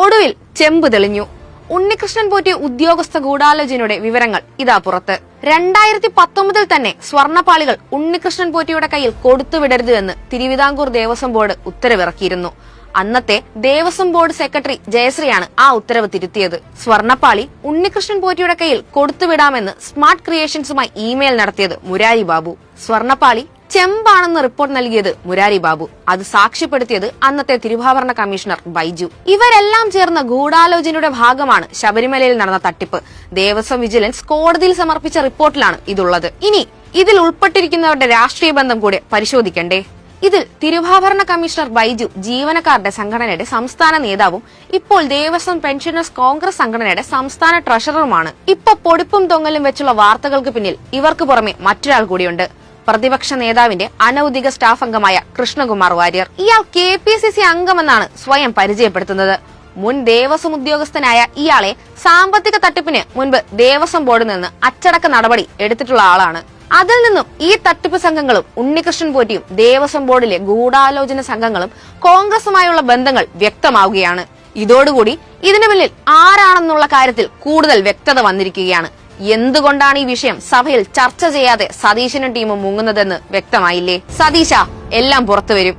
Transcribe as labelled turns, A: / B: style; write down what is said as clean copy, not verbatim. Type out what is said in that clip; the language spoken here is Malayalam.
A: ഒടുവിൽ ചെമ്പ് തെളിഞ്ഞു. ഉണ്ണികൃഷ്ണൻ പോറ്റി ഉദ്യോഗസ്ഥ ഗൂഢാലോചനയുടെ വിവരങ്ങൾ ഇതാ പുറത്ത്. 2019 തന്നെ സ്വർണപ്പാളികൾ ഉണ്ണികൃഷ്ണൻ പോറ്റിയുടെ കയ്യിൽ കൊടുത്തുവിടരുത് എന്ന് തിരുവിതാംകൂർ ദേവസ്വം ബോർഡ് ഉത്തരവിറക്കിയിരുന്നു. അന്നത്തെ ദേവസ്വം ബോർഡ് സെക്രട്ടറി ജയശ്രീയാണ് ആ ഉത്തരവ് തിരുത്തിയത്. സ്വർണപ്പാളി ഉണ്ണികൃഷ്ണൻ പോറ്റിയുടെ കയ്യിൽ കൊടുത്തുവിടാമെന്ന് സ്മാർട്ട് ക്രിയേഷൻസുമായി ഇമെയിൽ നടത്തിയത് മുരാരി ബാബു. സ്വർണപ്പാളി ചെമ്പാണെന്ന് റിപ്പോർട്ട് നൽകിയത് മുരാരി ബാബു. അത് സാക്ഷ്യപ്പെടുത്തിയത് അന്നത്തെ തിരുവാഭരണ കമ്മീഷണർ ബൈജു. ഇവരെല്ലാം ചേർന്ന ഗൂഢാലോചനയുടെ ഭാഗമാണ് ശബരിമലയിൽ നടന്ന തട്ടിപ്പ്. ദേവസ്വം വിജിലൻസ് കോടതിയിൽ സമർപ്പിച്ച റിപ്പോർട്ടിലാണ് ഇതുള്ളത്. ഇനി ഇതിൽ ഉൾപ്പെട്ടിരിക്കുന്നവരുടെ രാഷ്ട്രീയ ബന്ധം കൂടെ പരിശോധിക്കണ്ടേ? ഇതിൽ തിരുവാഭരണ കമ്മീഷണർ ബൈജു ജീവനക്കാരുടെ സംഘടനയുടെ സംസ്ഥാന നേതാവും ഇപ്പോൾ ദേവസ്വം പെൻഷനേഴ്സ് കോൺഗ്രസ് സംഘടനയുടെ സംസ്ഥാന ട്രഷററുമാണ്. ഇപ്പൊ പൊടിപ്പും തൊങ്ങലും വെച്ചുള്ള വാർത്തകൾക്ക് പിന്നിൽ ഇവർക്ക് പുറമെ മറ്റൊരാൾ കൂടിയുണ്ട്. പ്രതിപക്ഷ നേതാവിന്റെ അനൌദ്യോഗിക സ്റ്റാഫ് അംഗമായ കൃഷ്ണകുമാർ വാര്യർ. ഇയാൾ KPCC അംഗമെന്നാണ് സ്വയം പരിചയപ്പെടുത്തുന്നത്. മുൻ ദേവസ്വം ഉദ്യോഗസ്ഥനായ ഇയാളെ സാമ്പത്തിക തട്ടിപ്പിന് മുൻപ് ദേവസ്വം ബോർഡിൽ നിന്ന് അച്ചടക്ക നടപടി എടുത്തിട്ടുള്ള ആളാണ്. അതിൽ നിന്നും ഈ തട്ടിപ്പ് സംഘങ്ങളും ഉണ്ണികൃഷ്ണൻ പോറ്റിയും ദേവസ്വം ബോർഡിലെ ഗൂഢാലോചന സംഘങ്ങളും കോൺഗ്രസുമായുള്ള ബന്ധങ്ങൾ വ്യക്തമാവുകയാണ്. ഇതോടുകൂടി ഇതിനു പിന്നിൽ ആരാണെന്നുള്ള കാര്യത്തിൽ കൂടുതൽ വ്യക്തത വന്നിരിക്കുകയാണ്. എന്തുകൊണ്ടാണ് ഈ വിഷയം സഭയിൽ ചർച്ച ചെയ്യാതെ സതീശനും ടീമും മുങ്ങുന്നതെന്ന് വ്യക്തമായില്ലേ? സതീശ, എല്ലാം പുറത്തുവരും.